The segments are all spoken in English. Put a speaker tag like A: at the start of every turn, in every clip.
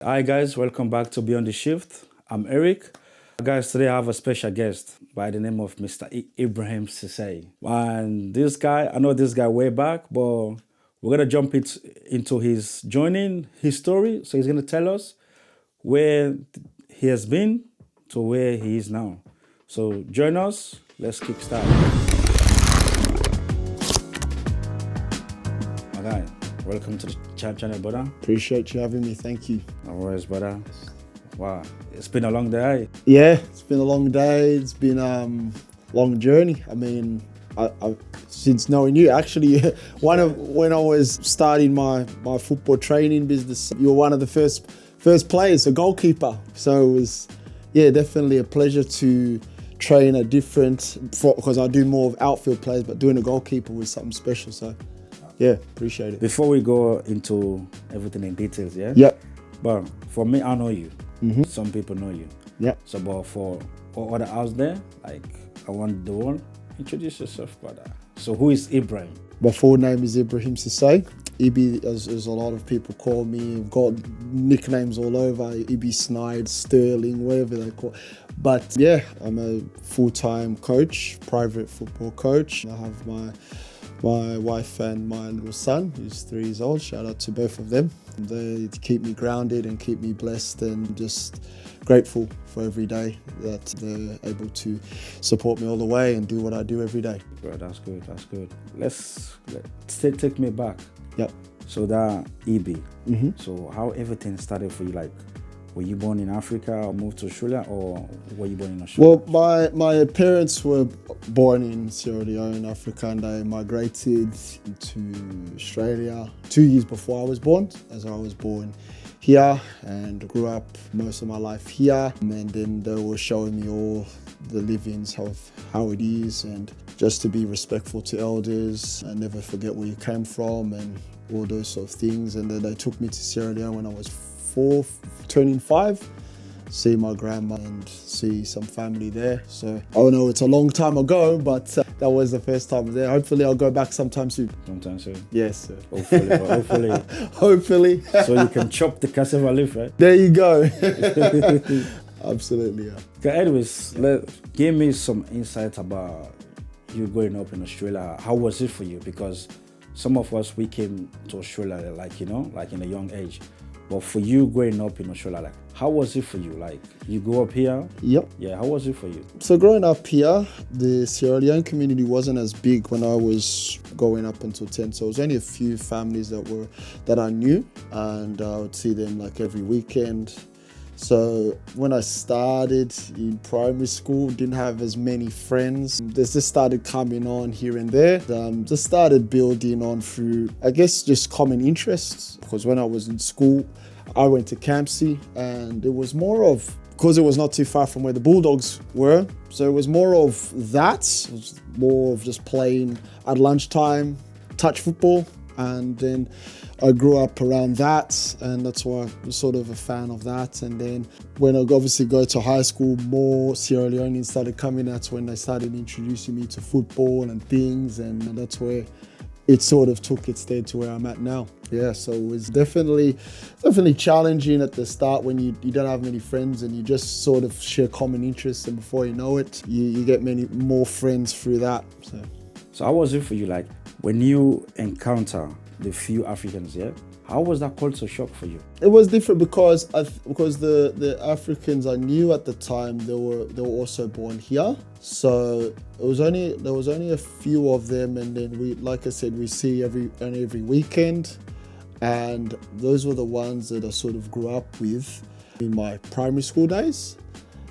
A: Hi guys, welcome back to Beyond the Shift. I'm Eric. Guys, today I have a special guest by the name of Mr. Ibrahim Sisay. And this guy, I know this guy way back, but we're gonna jump into his joining, his story. So he's gonna tell us where he has been to where he is now. So join us. Let's kick start. My guy, welcome to the channel, brother.
B: Appreciate you having me. Thank you.
A: No worries, brother. Wow, it's been a long day.
B: Yeah, it's been a long day. It's been a long journey. I mean, I since knowing you, actually, when I was starting my football training business, you were one of the first players, a goalkeeper. So it was, definitely a pleasure to train a different, because I do more of outfield plays, but doing a goalkeeper was something special. So yeah, appreciate it.
A: Before we go into everything in details, yeah?
B: Yeah.
A: But for me, I know you. Some people know you.
B: Yeah.
A: So, but for all other out there, like, I want the world, introduce yourself, brother. So, who is Ibrahim?
B: My full name is Ibrahim Sisay. Ibi, as a lot of people call me. I've got nicknames all over, Ibi Snide, Sterling, whatever they call. But yeah, I'm a full-time coach, private football coach. I have my wife and my little son, who's 3 years old. Shout out to both of them. They keep me grounded and keep me blessed, and just grateful for every day that they're able to support me all the way and do what I do every day.
A: Bro, that's good, that's good. Let's take me back.
B: Yep.
A: So that EB. So how everything started for you, like, were you born in Africa or moved to Australia, or were you born in Australia?
B: Well, my parents were born in Sierra Leone, Africa, and they migrated to Australia 2 years before I was born, as I was born here and grew up most of my life here. And then they were showing me all the livings of how it is, and just to be respectful to elders and never forget where you came from and all those sort of things. And then they took me to Sierra Leone when I was 4, turning 5, see my grandma and see some family there. So I know it's a long time ago, but that was the first time there. Hopefully I'll go back sometime soon.
A: Sometime soon.
B: Yes, sir.
A: Hopefully.
B: Hopefully.
A: So you can chop the cassava leaf, right?
B: There you go. Absolutely, yeah.
A: Okay, anyways, give me some insight about you growing up in Australia. How was it for you? Because some of us, we came to Australia like in a young age. But for you growing up in Australia, like, how was it for you? Like, you grew up here?
B: Yep.
A: Yeah, how was it for you?
B: So growing up here, the Sierra Leone community wasn't as big when I was going up until 10. So it was only a few families that I knew, and I would see them like every weekend. So when I started in primary school, didn't have as many friends. This just started coming on here and there. Just started building on through, I guess, just common interests. Because when I was in school, I went to Campsie, and it was more of, because it was not too far from where the Bulldogs were, so it was more of that. It was more of just playing at lunchtime, touch football, and then I grew up around that, and that's why I was sort of a fan of that. And then when I obviously go to high school, more Sierra Leoneans started coming. That's when they started introducing me to football and things, and that's where it sort of took its stead to where I'm at now. Yeah, so it was definitely challenging at the start when you don't have many friends and you just sort of share common interests, and before you know it, you get many more friends through that.
A: So how was it for you, like, when you encounter the few Africans, yeah? How was that culture shock for you?
B: It was different because the Africans I knew at the time, they were also born here. So there was only a few of them, and then we, like I said, we see every weekend, and those were the ones that I sort of grew up with in my primary school days.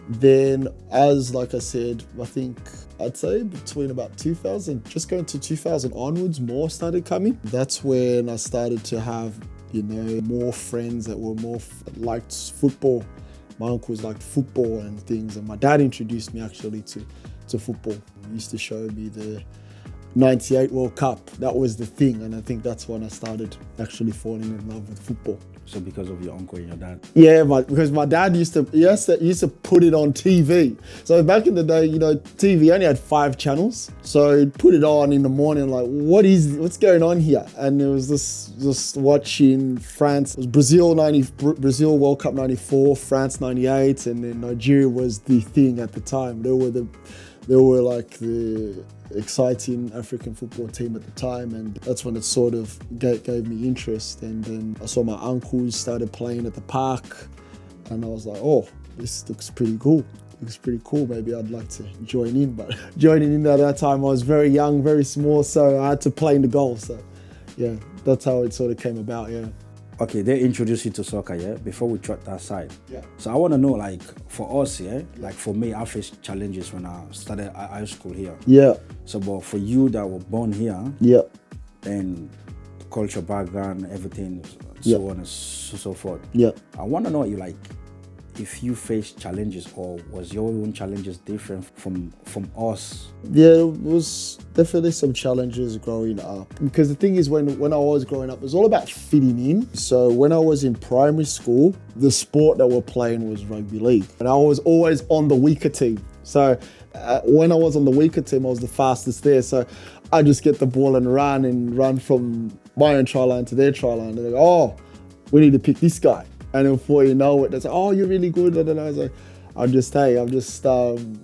B: Then, as like I said, I think I'd say between about 2000, just going to 2000 onwards, more started coming. That's when I started to have, more friends that were more liked football. My uncles liked football and things, and my dad introduced me actually to football. He used to show me the 98 World Cup. That was the thing, and I think that's when I started actually falling in love with football.
A: So because of your uncle and your dad.
B: Yeah, because my dad used to put it on TV. So back in the day, TV only had 5 channels. So he'd put it on in the morning, like, what's going on here? And it was just watching France. It was Brazil World Cup 94, France 98, and then Nigeria was the thing at the time. They were like the exciting African football team at the time, and that's when it sort of gave me interest. And then I saw my uncles started playing at the park, and I was like, oh, this looks pretty cool. Maybe I'd like to join in. But joining in at that time, I was very young, very small, so I had to play in the goal. So yeah, that's how it sort of came about. Yeah.
A: Okay, they introduced you to soccer, yeah? Before we trot that side.
B: Yeah.
A: So I want to know, like, for us, yeah? Like, for me, I faced challenges when I started high school here.
B: Yeah.
A: So, but for you that were born here,
B: yeah,
A: and culture background, everything, so on and so forth.
B: Yeah.
A: I want to know, if you faced challenges, or was your own challenges different from us?
B: Yeah, there was definitely some challenges growing up. Because the thing is, when I was growing up, it was all about fitting in. So when I was in primary school, the sport that we're playing was rugby league. And I was always on the weaker team. So when I was on the weaker team, I was the fastest there. So I just get the ball and run from my own try line to their try line. And they go, oh, we need to pick this guy. And then before you know it, they say, oh, you're really good. And I was like, I'm just trying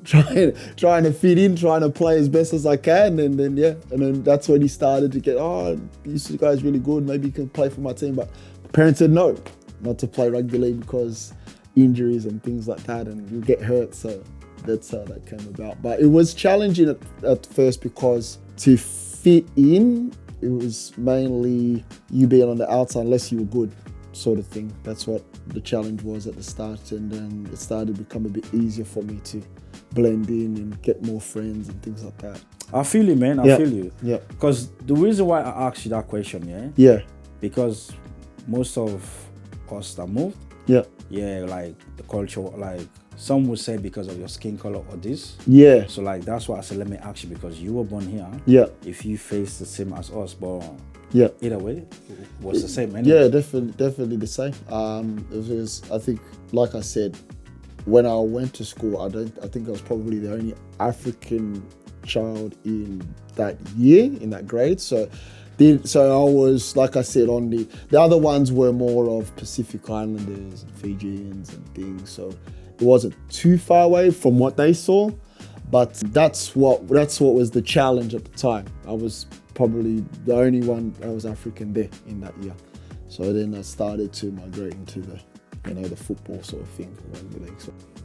B: to fit in, trying to play as best as I can. And then that's when he started to get, oh, this guy's really good. Maybe you can play for my team. But the parents said no, not to play rugby league because injuries and things like that, and you get hurt. So that's how that came about. But it was challenging at first because to fit in, it was mainly you being on the outside unless you were good, sort of thing. That's what the challenge was at the start, and then it started to become a bit easier for me to blend in and get more friends and things like that.
A: I feel you, man. I feel you.
B: Yeah.
A: Because the reason why I asked you that question, yeah?
B: Yeah.
A: Because most of us that moved, yeah, like the culture, like some would say because of your skin color or this.
B: Yeah.
A: So like that's why I said let me ask you, because you were born here.
B: Yeah.
A: If you face the same as us, but
B: yeah,
A: either way, it was the same anyway.
B: Yeah, definitely the same. It was, I think, like I said, when I went to school, I think I was probably the only African child in that year, in that grade. So I was, like I said, on the other ones were more of Pacific Islanders and Fijians and things. So it wasn't too far away from what they saw, but that's what was the challenge at the time. I was probably the only one that was African there in that year. So then I started to migrate into the football sort of thing.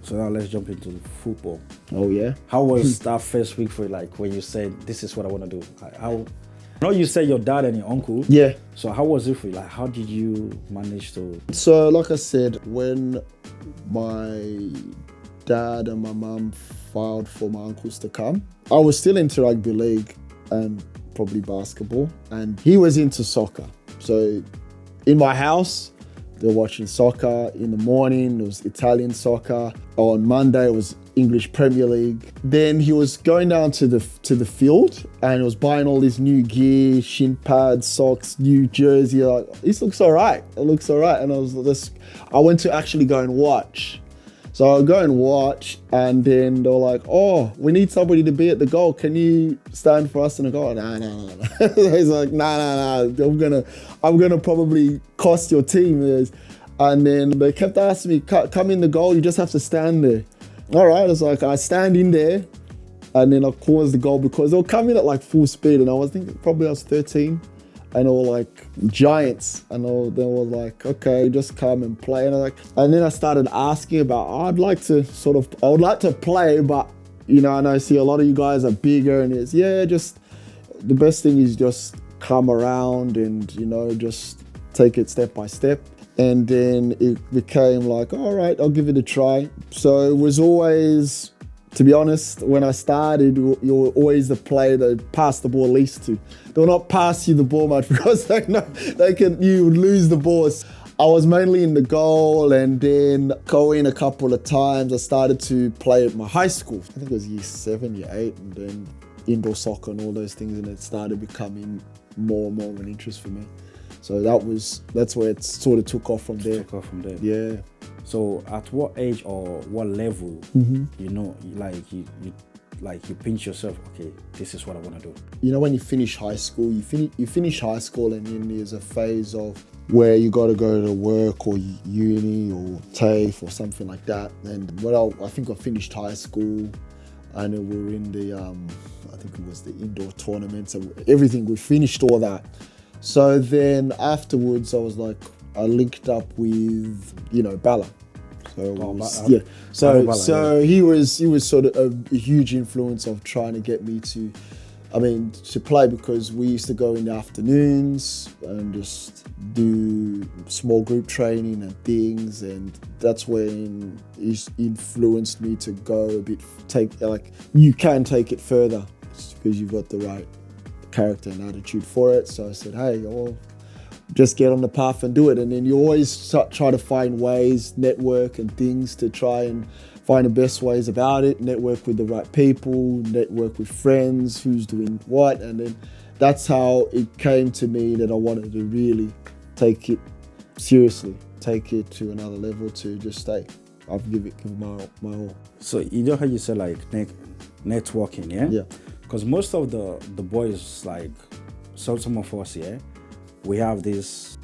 A: So now let's jump into the football.
B: Oh yeah.
A: How was that first week for you, like when you said, this is what I want to do? I know you said your dad and your uncle.
B: Yeah.
A: So how was it for you? Like, how did you manage to?
B: So like I said, when my dad and my mum filed for my uncles to come, I was still into rugby league and probably basketball, and he was into soccer. So in my house, they were watching soccer. In the morning, it was Italian soccer. On Monday, it was English Premier League. Then he was going down to the field and he was buying all this new gear, shin pads, socks, new jersey. Like, this looks all right. It looks all right. And I went to actually go and watch. So I'll go and watch, and then they're like, oh, we need somebody to be at the goal. Can you stand for us in the goal? Nah. He's like, nah. I'm gonna probably cost your team. And then they kept asking me, come in the goal, you just have to stand there. All right, it's like, I stand in there, and then I cause the goal because they'll come in at like full speed, and I was thinking probably I was 13. And they were like giants, and they were like, okay, just come and play. And then I started asking about, I would like to play, but I see a lot of you guys are bigger, and it's, just the best thing is just come around and, just take it step by step. And then it became like, all right, I'll give it a try. So it was always, to be honest, when I started, you were always the player that passed the ball least to. They'll not pass you the ball much because they know you would lose the ball. I was mainly in the goal, and then go in a couple of times. I started to play at my high school. I think it was year 7, year 8, and then indoor soccer and all those things, and it started becoming more and more of an interest for me. So that's where it sort of took off from there.
A: Took off from there.
B: Yeah.
A: So at what age or what level,
B: Mm-hmm.
A: you pinch yourself, okay, this is what I want to do.
B: You know, when you finish high school, you finish high school and then there's a phase of where you got to go to work or uni or TAFE or something like that. And I think I finished high school and we were in the, I think it was the indoor tournaments and everything. We finished all that. So then afterwards, I linked up with, Bala. So he was sort of a huge influence of trying to get me to play, because we used to go in the afternoons and just do small group training and things, and that's when he influenced me to go a bit, you can take it further because you've got the right character and attitude for it. So I said, hey, well, just get on the path and do it. And then you always try to find ways, network and things to try and find the best ways about it, network with the right people, network with friends, who's doing what. And then that's how it came to me that I wanted to really take it seriously, take it to another level, to just stay. I've given my all.
A: So you know how you say networking, yeah?
B: Yeah.
A: Because most of the boys, some of us, yeah, we have this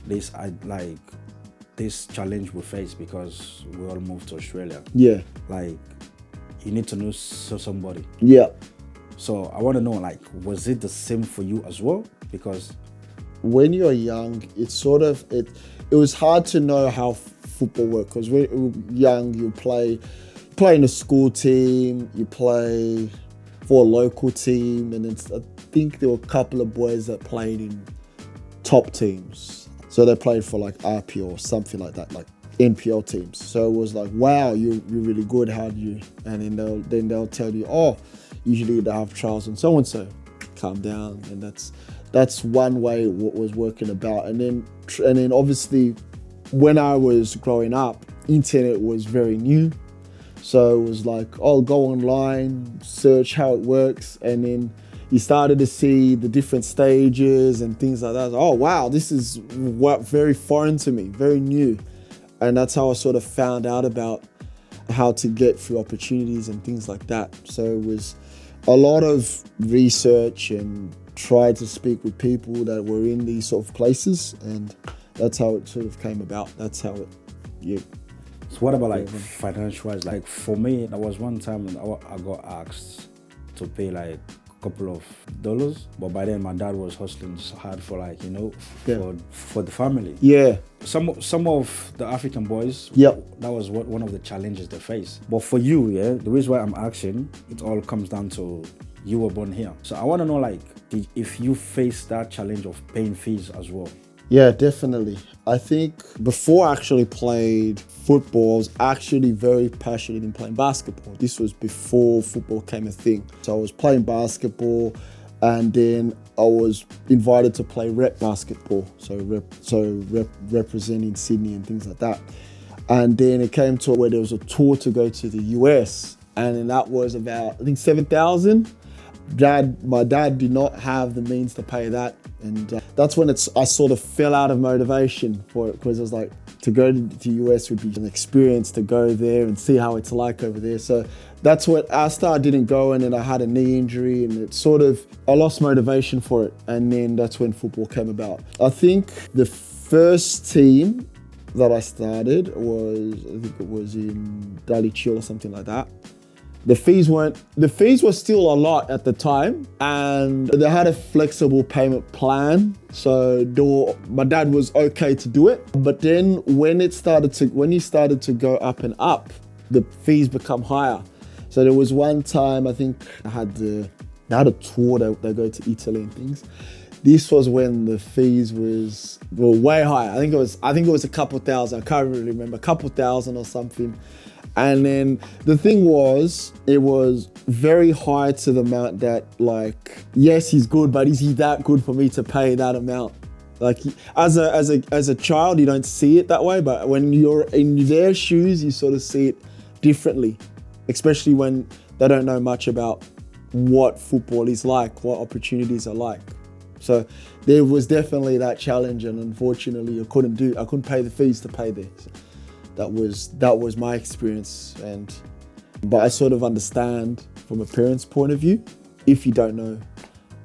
A: challenge we face because we all moved to Australia.
B: Yeah.
A: You need to know somebody.
B: Yeah.
A: So I want to know, was it the same for you as well? Because
B: when you're young, it was hard to know how football works, because when you're young, you play in a school team, you play for a local team, and I think there were a couple of boys that played in top teams. So they played for RPO or something like that, NPL teams. So it was wow, you're really good. How do you? And then they'll tell you, oh, usually they have trials and so. Calm down, and that's one way what was working about. And then obviously, when I was growing up, internet was very new. So it was go online, search how it works, and then you started to see the different stages and things like that. Oh wow, this is very foreign to me, very new. And that's how I sort of found out about how to get through opportunities and things like that. So it was a lot of research and tried to speak with people that were in these sort of places, and that's how it sort of came about. That's how it, yeah.
A: So what about financial-wise? For me, there was one time I got asked to pay a couple of dollars, but by then my dad was hustling so hard for for the family.
B: Yeah.
A: Some of the African boys,
B: yep,
A: that was one of the challenges they face. But for you, yeah, the reason why I'm asking, it all comes down to you were born here. So I want to know if you face that challenge of paying fees as well.
B: Yeah, definitely. I think before I actually played football, I was actually very passionate in playing basketball. This was before football became a thing. So I was playing basketball, and then I was invited to play rep basketball. So representing Sydney and things like that. And then it came to where there was a tour to go to the US, and then that was about, I think, $7,000. My dad did not have the means to pay that, and that's when I sort of fell out of motivation for it, because it was to go to the US would be an experience, to go there and see how it's like over there. So that's what I didn't go, and then I had a knee injury, and I lost motivation for it, and then that's when football came about. I think the first team that I started was in Dali Chill or something like that. The fees were still a lot at the time, and they had a flexible payment plan. So my dad was okay to do it. But then when he started to go up and up, the fees become higher. So there was one time, I think they had a tour, they go to Italy and things. This was when the fees were way higher. I think it was a couple thousand. I can't really remember, a couple thousand or something. And then the thing was, it was very high to the amount that yes, he's good, but is he that good for me to pay that amount? As a child, you don't see it that way, but when you're in their shoes, you sort of see it differently, especially when they don't know much about what football is like, what opportunities are like. So there was definitely that challenge, and unfortunately I couldn't pay the fees to pay there. So that was my experience, but I sort of understand from a parent's point of view if you don't know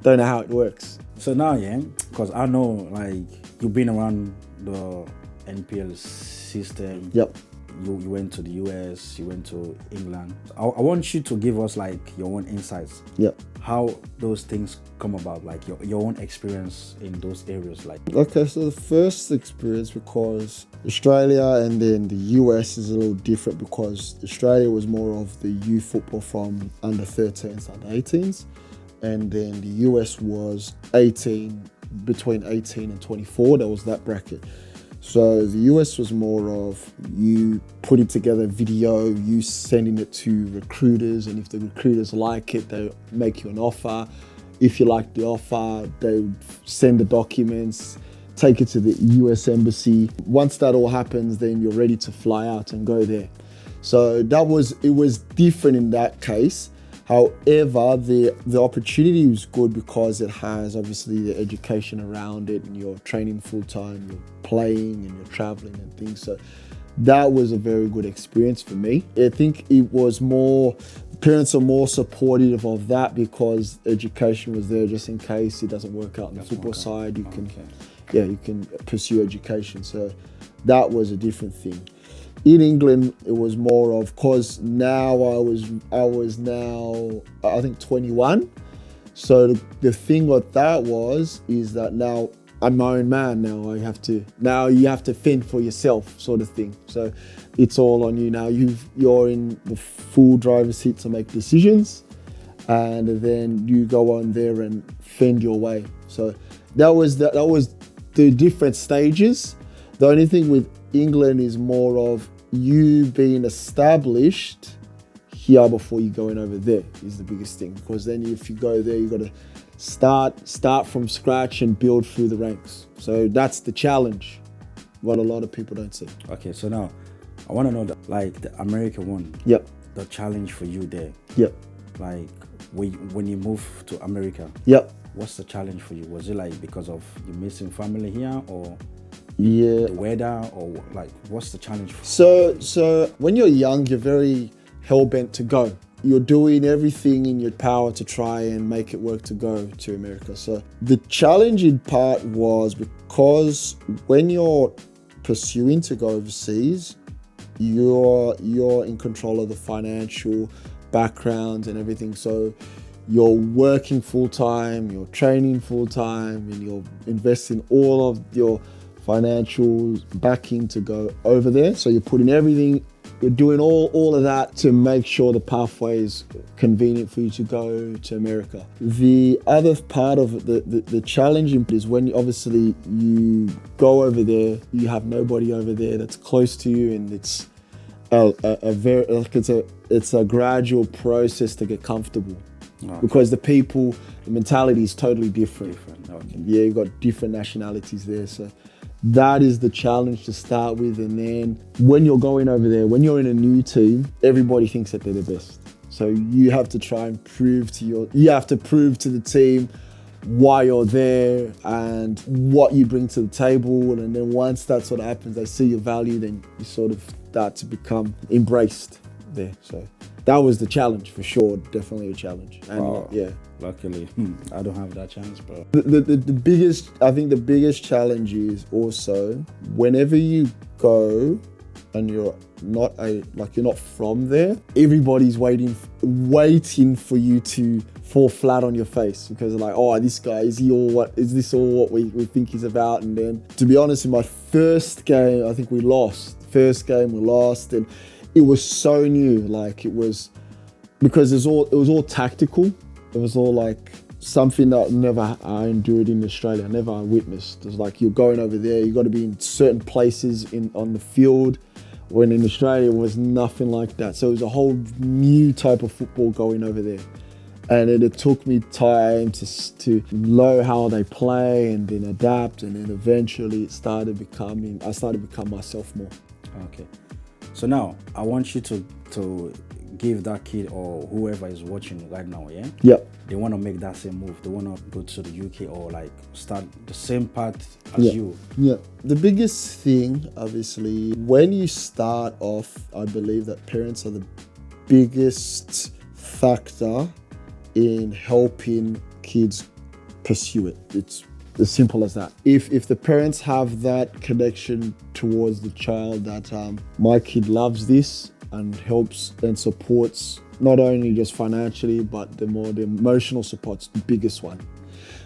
B: how it works.
A: So now, yeah, because I know like you've been around the NPL system.
B: Yep.
A: You went to the US, you went to England. I want you to give us like your own insights.
B: Yep.
A: How those things come about, like your own experience in those areas. Like,
B: okay, so the first experience, because Australia and then the US is a little different, because Australia was more of the youth football from under 13s, under 18s, and then the US was between 18 and 24. That was that bracket. So the US was more of you putting together video, you sending it to recruiters, and if the recruiters like it, they make you an offer. If you like the offer, they send the documents, take it to the US embassy. Once that all happens, then you're ready to fly out and go there. So it was different in that case. However, the opportunity was good because it has obviously the education around it, and you're training full time, you're playing and you're traveling and things. So that was a very good experience for me. I think it was parents are more supportive of that because education was there just in case it doesn't work out on the football side. You can pursue education. So that was a different thing. In England, it was more of, cause now I was now, I think 21. So the thing with that is that now I'm my own man. Now you have to fend for yourself, sort of thing. So it's all on you now. You're in the full driver's seat to make decisions, and then you go on there and fend your way. So that was the different stages. The only thing with England is more of you being established here before you going over there is the biggest thing, because then if you go there, you got to start from scratch and build through the ranks. So that's the challenge, what a lot of people don't see.
A: Okay, so now I want to know that, like, the American one.
B: Yep.
A: The challenge for you there.
B: Yep.
A: Like when you move to America.
B: Yep.
A: What's the challenge for you? Was it like because of you missing family here, or
B: the
A: weather, or like what's the challenge for you?
B: So when you're young, you're very hell-bent to go. You're doing everything in your power to try and make it work to go to America. So the challenging part was because when you're pursuing to go overseas, you're in control of the financial background and everything. So you're working full-time, you're training full-time, and you're investing all of your financial backing to go over there. So you're putting everything, you're doing all of that to make sure the pathway is convenient for you to go to America. The other part of the challenging is when obviously you go over there, you have nobody over there that's close to you, and it's it's a gradual process to get comfortable. Okay. Because the mentality is totally different.
A: Okay.
B: Yeah, you've got different nationalities there. So that is the challenge to start with. And then when you're going over there, when you're in a new team, everybody thinks that they're the best. So you have to try and prove to the team why you're there and what you bring to the table. And then once that sort of happens, they see your value, then you sort of start to become embraced there. So that was the challenge for sure, definitely a challenge. And yeah.
A: Luckily, I don't have that chance, bro.
B: I think the biggest challenge is also whenever you go and you're not from there, everybody's waiting for you to fall flat on your face, because they're like, oh, this guy, is this all what we think he's about? And then, to be honest, in my first game, I think we lost. And it was so new. Like, it was, because it was all tactical. It was all like something that I endured in Australia, never witnessed. It was like, you're going over there, you got to be in certain places on the field, when in Australia it was nothing like that. So it was a whole new type of football going over there. And it took me time to know how they play and then adapt, and then eventually I started to become myself more.
A: Okay. So now I want you to give that kid or whoever is watching right now, yeah?
B: Yep.
A: They want to make that same move. They want to go to the UK or like start the same path as
B: Yeah.
A: you.
B: Yeah. The biggest thing, obviously, when you start off, I believe that parents are the biggest factor in helping kids pursue it. It's as simple as that. If the parents have that connection towards the child that my kid loves this and helps and supports not only just financially, but the emotional support's the biggest one.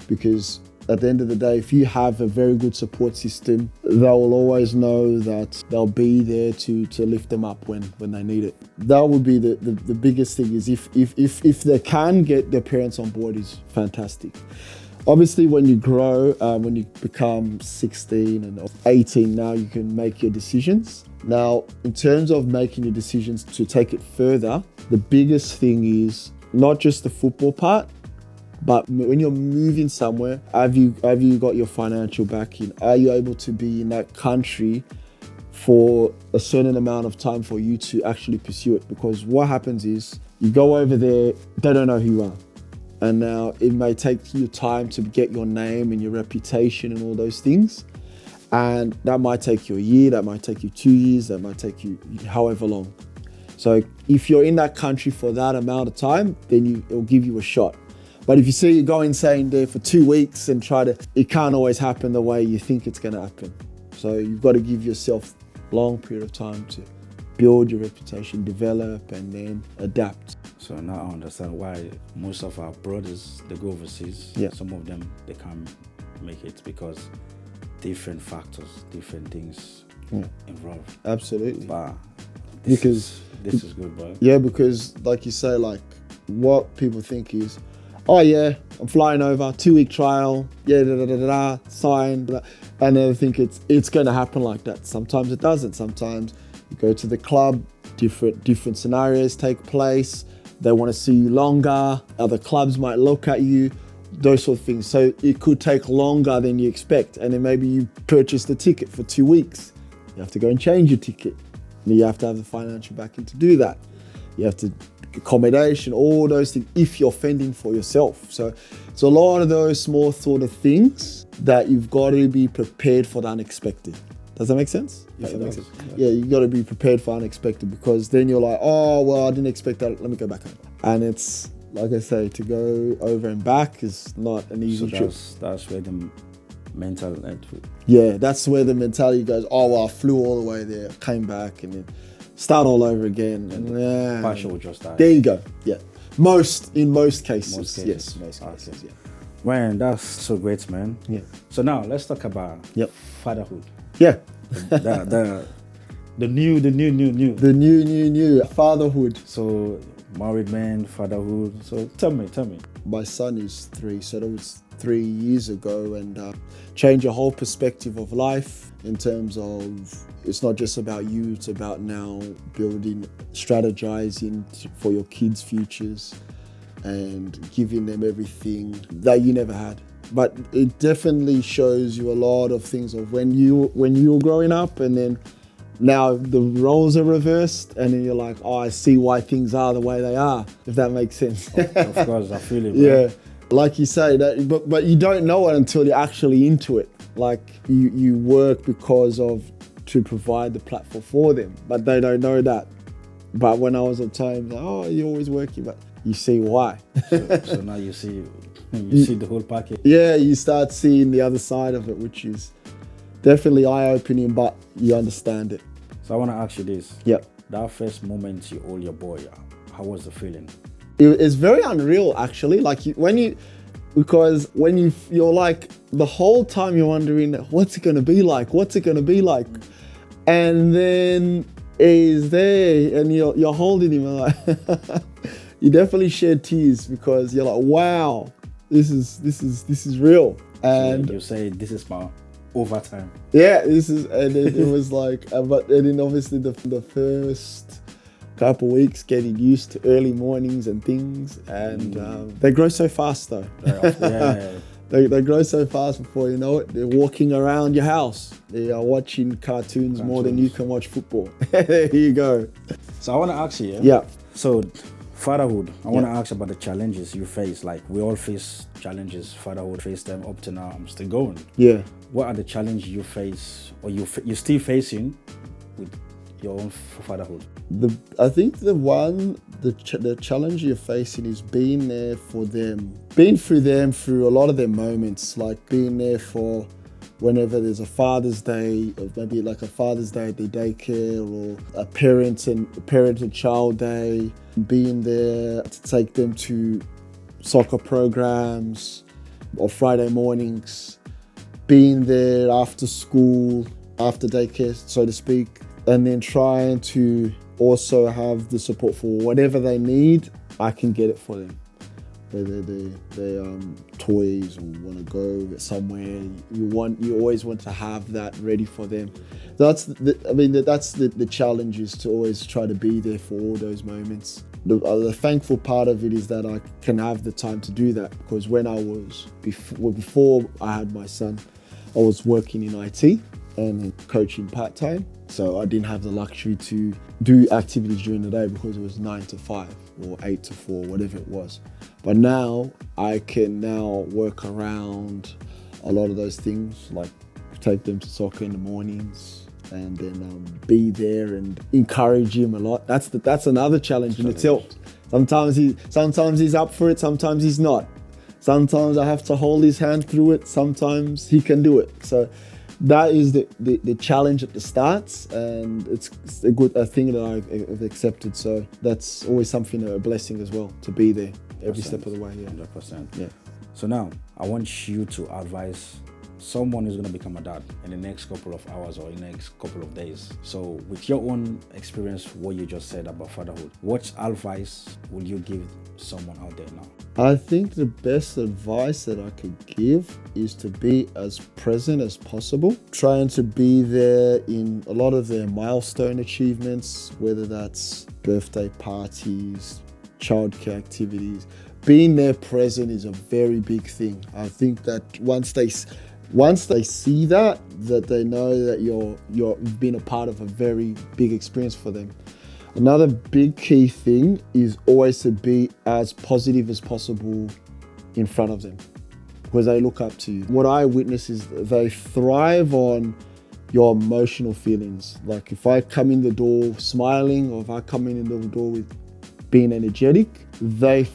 B: Because at the end of the day, if you have a very good support system, they will always know that they'll be there to lift them up when they need it. That would be the biggest thing, is if they can get their parents on board, is fantastic. Obviously, when you grow, when you become 16 and 18 now, you can make your decisions. Now, in terms of making your decisions to take it further, the biggest thing is not just the football part, but when you're moving somewhere, have you got your financial backing? Are you able to be in that country for a certain amount of time for you to actually pursue it? Because what happens is you go over there, they don't know who you are. And now it may take you time to get your name and your reputation and all those things. And that might take you a year, that might take you 2 years, that might take you however long. So if you're in that country for that amount of time, then it'll give you a shot. But if you see you go insane there for 2 weeks and it can't always happen the way you think it's gonna happen. So you've got to give yourself a long period of time to build your reputation, develop, and then adapt.
A: So now I understand why most of our brothers, they go overseas.
B: Yeah.
A: Some of them, they can't make it because different factors, different things involved.
B: Absolutely.
A: But
B: Because
A: this is good, bro.
B: Yeah, because like you say, like what people think is, oh yeah, I'm flying over, 2-week trial, sign, and they think it's going to happen like that. Sometimes it doesn't. Sometimes you go to the club, different scenarios take place. They want to see you longer. Other clubs might look at you, those sort of things. So it could take longer than you expect. And then maybe you purchase the ticket for 2 weeks. You have to go and change your ticket. And you have to have the financial backing to do that. You have to accommodation, all those things, if you're fending for yourself. So it's a lot of those small sort of things that you've got to be prepared for the unexpected. Does that make sense?
A: Yeah, it does.
B: Yeah, you got to be prepared for unexpected, because then you're like, oh, well, I didn't expect that. Let me go back home. And it's, like I say, to go over and back is not an easy trip.
A: That's where the mental
B: Yeah, that's where the mentality goes, oh, well, I flew all the way there, came back, and then start all over again. And
A: passion will just die.
B: there you go. Yeah. In most cases.
A: Most cases.
B: Yes, most
A: Okay.
B: cases, yeah.
A: Man, that's so great, man.
B: Yeah.
A: So now let's talk about fatherhood.
B: Yeah.
A: The new.
B: The new fatherhood.
A: So married man, fatherhood. So tell me.
B: My son is 3, so that was 3 years ago, and change your whole perspective of life in terms of it's not just about you, it's about now building, strategizing for your kids' futures and giving them everything that you never had. But it definitely shows you a lot of things of when you were growing up, and then now the roles are reversed, and then you're like, oh, I see why things are the way they are, if that makes sense.
A: Of course, I feel it.
B: Yeah, like you say, that, but you don't know it until you're actually into it. Like you work to provide the platform for them, but they don't know that. But when I was at times, like, oh, you're always working, but you see why.
A: So now you see the whole package.
B: Yeah, you start seeing the other side of it, which is definitely eye-opening, but you understand it.
A: So I want to ask you this.
B: Yep.
A: That first moment you hold your boy, how was the feeling?
B: It's very unreal, actually. Like because when you're like, the whole time you're wondering, what's it going to be like? What's it going to be like? And then he's there and you're holding him, and like, you definitely shed tears, because you're like, wow, this is real. And
A: you say, this is my overtime.
B: Yeah, and then it was like, and then obviously the first couple weeks getting used to early mornings and things, and they grow so fast though.
A: Yeah.
B: They grow so fast, before you know it, they're walking around your house. They are watching cartoons more than you can watch football. There you go.
A: So I want to ask you,
B: Yeah.
A: So, fatherhood, I want to ask about the challenges you face. Like, we all face challenges. Fatherhood, face them up to now. I'm still going.
B: Yeah.
A: What are the challenges you face, or you're still facing with your own fatherhood?
B: I think the challenge you're facing is being there for them, being through them through a lot of their moments, like being there for whenever there's a Father's Day, or maybe like a Father's Day at the daycare, or a parent and child day, being there to take them to soccer programs or Friday mornings, being there after school, after daycare, so to speak, and then trying to also have the support for whatever they need. I can get it for them. Whether they toys or want to go somewhere, you always want to have that ready for them. That's the challenge, is to always try to be there for all those moments. The thankful part of it is that I can have the time to do that, because when I was before I had my son, I was working in IT and coaching part-time. So I didn't have the luxury to do activities during the day because it was 9 to 5 or 8 to 4, whatever it was. But now I can work around a lot of those things, like take them to soccer in the mornings and then be there and encourage him a lot. That's another challenge in itself. Sometimes he's up for it, sometimes he's not. Sometimes I have to hold his hand through it, sometimes he can do it. So that is the challenge at the start, and it's a thing that I've accepted. So that's always something, a blessing as well, to be there every step of the way. Yeah,
A: 100%.
B: Yeah.
A: So now I want you to advise someone who's going to become a dad in the next couple of hours or in the next couple of days. So with your own experience, what you just said about fatherhood, what advice will you give someone out there now?
B: I think the best advice that I could give is to be as present as possible, trying to be there in a lot of their milestone achievements, whether that's birthday parties, childcare activities. Being there present is a very big thing. I think that once they see that they know that you've been a part of a very big experience for them. Another big key thing is always to be as positive as possible in front of them, because they look up to you. What I witness is they thrive on your emotional feelings. Like if I come in the door smiling, or if I come in the door with being energetic, they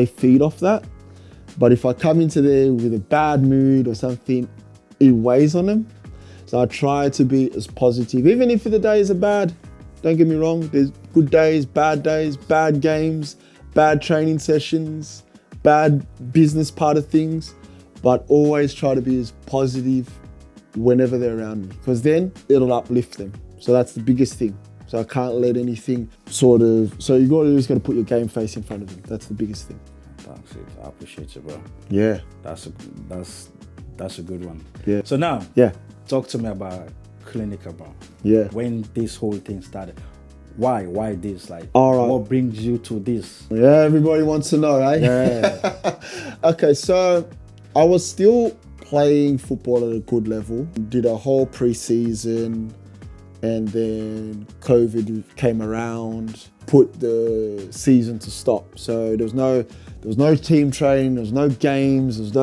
B: feed off that. But if I come into there with a bad mood or something, it weighs on them. So I try to be as positive, even if the days are bad. Don't get me wrong, there's good days, bad games, bad training sessions, bad business part of things, but always try to be as positive whenever they're around me, because then it'll uplift them. So that's the biggest thing. So I can't let anything so you just got to put your game face in front of them. That's the biggest thing.
A: Thanks, I appreciate you, bro.
B: Yeah.
A: That's a good one.
B: Yeah.
A: So now,
B: yeah,
A: talk to me about Clinical, bro.
B: Yeah.
A: When this whole thing started, why this? Like,
B: all right,
A: what brings you to this?
B: Yeah, everybody wants to know, eh?
A: Yeah.
B: Okay, so I was still playing football at a good level. Did a whole pre-season, and then COVID came around, put the season to stop. So there was no team training, there was no games, it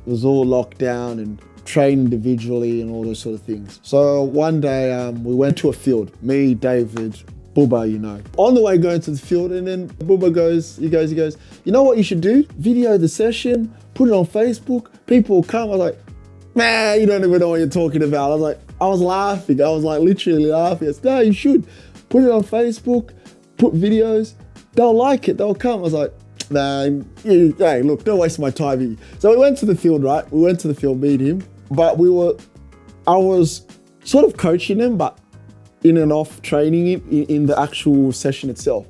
B: was all locked down and train individually and all those sort of things. So one day we went to a field, me, David, Bubba, on the way going to the field, and then Bubba goes, he goes, you know what you should do? Video the session, put it on Facebook, people will come. I was like, man, you don't even know what you're talking about. I was laughing. I was like literally laughing. I said, no, you should put it on Facebook, put videos, they'll like it, they'll come. I was like, man, hey, look, don't waste my time here. So we went to the field, right? We went to the field, meet him. But I was sort of coaching them, but in and off training it in the actual session itself.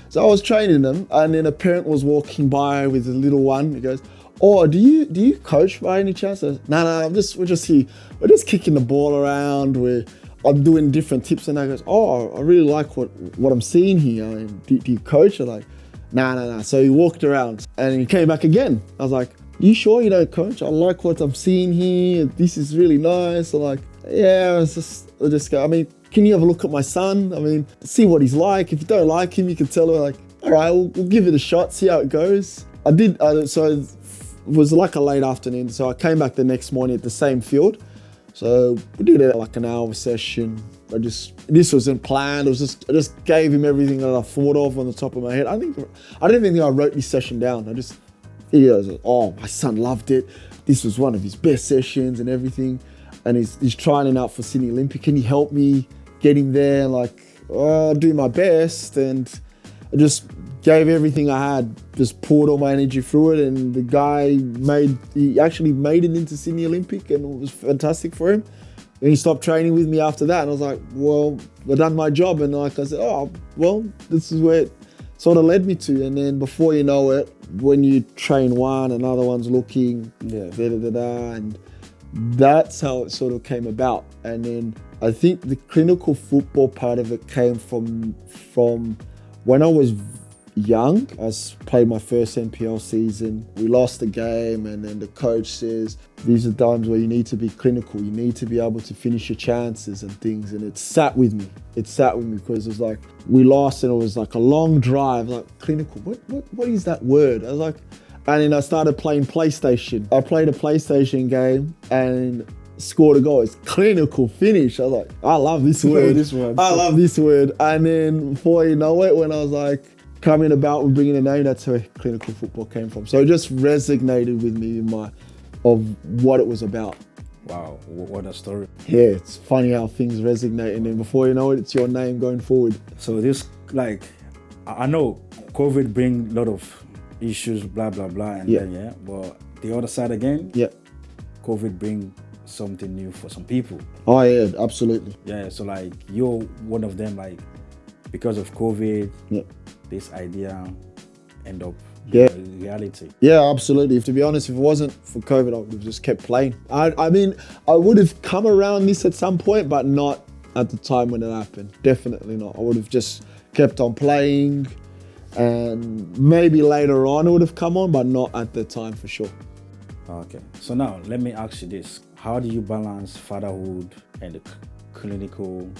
B: So I was training them, and then a parent was walking by with a little one. He goes, oh, do you coach by any chance? I said, no, we're just here. We're just kicking the ball around. I'm doing different tips. And I goes, oh, I really like what I'm seeing here. Do you coach? I'm like, no. So he walked around and he came back again. I was like, you sure you don't coach? I like what I'm seeing here. This is really nice. I'm like, yeah, I just go, can you have a look at my son? See what he's like. If you don't like him, you can tell her, like, all right, we'll give it a shot, see how it goes. I did, so it was like a late afternoon, so I came back the next morning at the same field. So we did it like an hour session. This wasn't planned. I just gave him everything that I thought of on the top of my head. I don't even think I wrote this session down. He was like, oh, my son loved it. This was one of his best sessions and everything. And he's trying out for Sydney Olympic. Can you help me get him there? Like, I'll do my best. And I just gave everything I had, just poured all my energy through it. And the guy actually made it into Sydney Olympic, and it was fantastic for him. And he stopped training with me after that. And I was like, well, I've done my job. And like I said, oh, well, this is where it sort of led me to. And then before you know it, when you train one, another one's looking, and that's how it sort of came about. And then I think the clinical football part of it came from when I was young. I played my first NPL season. We lost the game, and then the coach says, these are times where you need to be clinical. You need to be able to finish your chances and things. And it sat with me. Because it was like, we lost and it was like a long drive, like clinical. What is that word? I was like, and then I started playing PlayStation. I played a PlayStation game and scored a goal. It's clinical finish. I was like, I love this word. I love this word. And then before you know it, when I was like, coming about with bringing a name, that's where clinical football came from. So it just resonated with me of what it was about.
A: Wow, what a story.
B: Yeah, it's funny how things resonate, and then before you know it, it's your name going forward.
A: So this, like, I know COVID bring a lot of issues, blah, blah, blah, and then, but the other side again, COVID bring something new for some people.
B: Oh yeah, absolutely.
A: Yeah, so like, you're one of them, like, because of COVID, this idea end up reality.
B: Yeah, absolutely. To be honest, if it wasn't for COVID, I would have just kept playing. I mean, I would have come around this at some point, but not at the time when it happened. Definitely not. I would have just kept on playing, and maybe later on it would have come on, but not at the time for sure.
A: Okay. So now let me ask you this. How do you balance fatherhood and the clinical?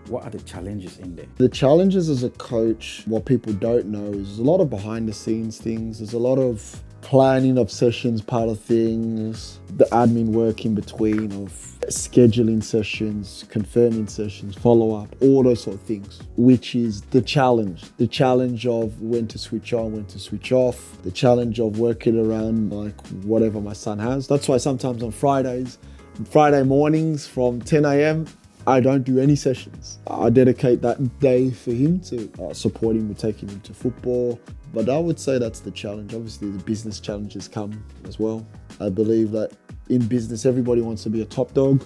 A: What are the challenges in there?
B: The challenges as a coach, what people don't know is there's a lot of behind the scenes things. There's a lot of planning of sessions, part of things, the admin work in between of scheduling sessions, confirming sessions, follow up, all those sort of things, which is the challenge. The challenge of when to switch on, when to switch off, the challenge of working around like whatever my son has. That's why sometimes on Friday mornings from 10 a.m., I don't do any sessions. I dedicate that day for him to support him with taking him to football. But I would say that's the challenge. Obviously, the business challenges come as well. I believe that in business, everybody wants to be a top dog.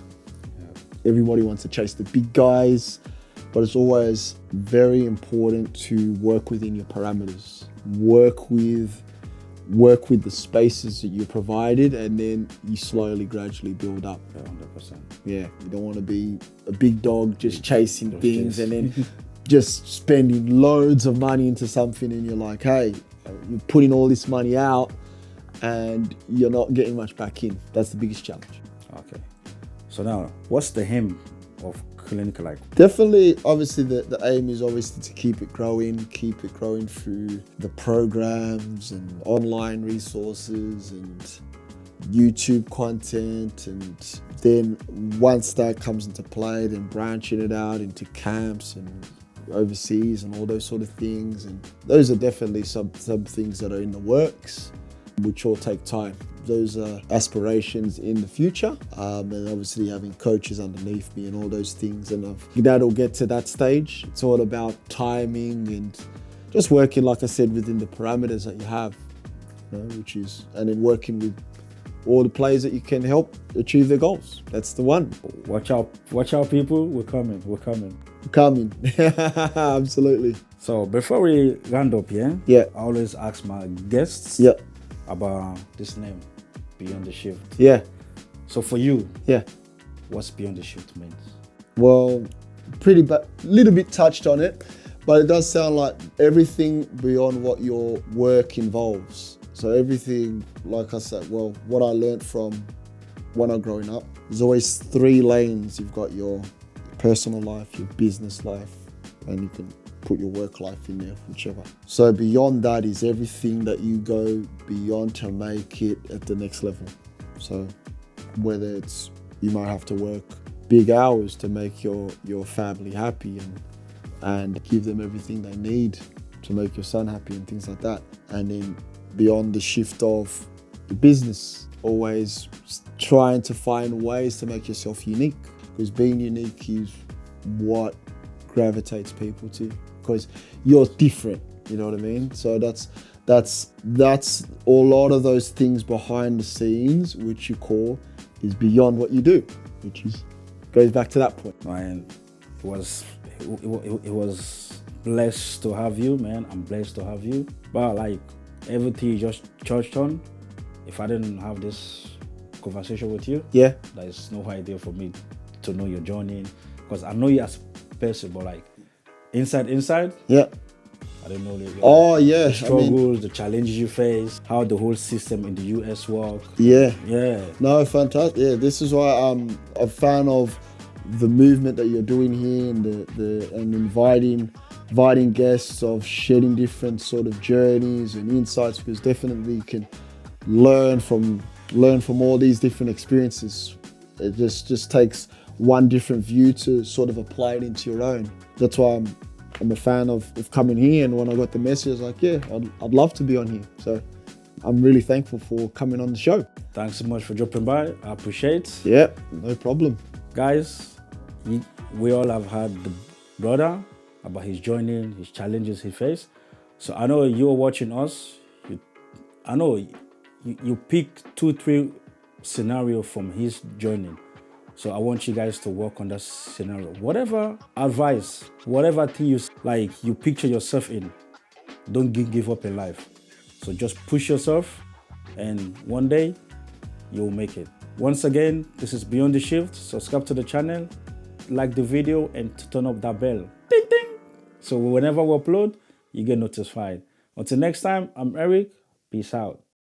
B: Everybody wants to chase the big guys. But it's always very important to work within your parameters. Work with the spaces that you're provided, and then you slowly, gradually build up.
A: 100%.
B: Yeah, you don't want to be a big dog just chasing things and then just spending loads of money into something, and you're like, hey, you're putting all this money out and you're not getting much back in. That's the biggest challenge.
A: Okay. So now, what's the aim of clinical like?
B: Definitely, obviously the aim is obviously to keep it growing through the programs and online resources and YouTube content, and then once that comes into play, then branching it out into camps and overseas and all those sort of things. And those are definitely some things that are in the works, which all take time. Those are aspirations in the future, and obviously having coaches underneath me and all those things, and that'll get to that stage. It's all about timing and just working, like I said, within the parameters that you have, and then working with all the players that you can help achieve their goals. That's the one.
A: Watch out, people. We're coming.
B: Absolutely.
A: So before we round up, I always ask my guests about this name, Beyond the Shift.
B: Yeah.
A: So for you, what's Beyond the Shift means?
B: Well, little bit touched on it, but it does sound like everything beyond what your work involves. So everything, like I said, well, what I learned from when I was growing up, there's always 3 lanes. You've got your personal life, your business life, and you can put your work life in there, whichever. So beyond that is everything that you go beyond to make it at the next level. So whether it's, you might have to work big hours to make your family happy and give them everything they need to make your son happy and things like that. And then beyond the shift of the business, always trying to find ways to make yourself unique, because being unique is what gravitates people to, because you're different, you know what I mean? So that's a lot of those things behind the scenes, which you call, is beyond what you do, which is goes back to that point.
A: Man, it was blessed to have you, man. I'm blessed to have you. But like everything you just touched on, if I didn't have this conversation with you,
B: Yeah.
A: there's no idea for me to know your journey. Because I know you as a person, but like inside,
B: Yeah.
A: I don't know
B: The
A: struggles, the challenges you face, how the whole system in the US works.
B: Yeah.
A: Yeah.
B: No, fantastic. Yeah, this is why I'm a fan of the movement that you're doing here, and and inviting guests, of sharing different sort of journeys and insights, because definitely you can learn from all these different experiences. It just takes one different view to sort of apply it into your own. That's why I'm a fan of coming here, and when I got the message, I was like, yeah, I'd love to be on here. So I'm really thankful for coming on the show.
A: Thanks so much for dropping by. I appreciate it.
B: Yeah, no problem.
A: Guys, we all have had the brother about his journey, his challenges he faced. So I know you're watching us. I know you pick 2-3 scenarios from his journey. So I want you guys to work on that scenario. Whatever advice, whatever thing you picture yourself in, don't give up in life. So just push yourself, and one day you'll make it. Once again, this is Beyond the Shift. Subscribe to the channel, like the video, and turn up that bell. Ding, ding. So whenever we upload, you get notified. Until next time, I'm Eric. Peace out.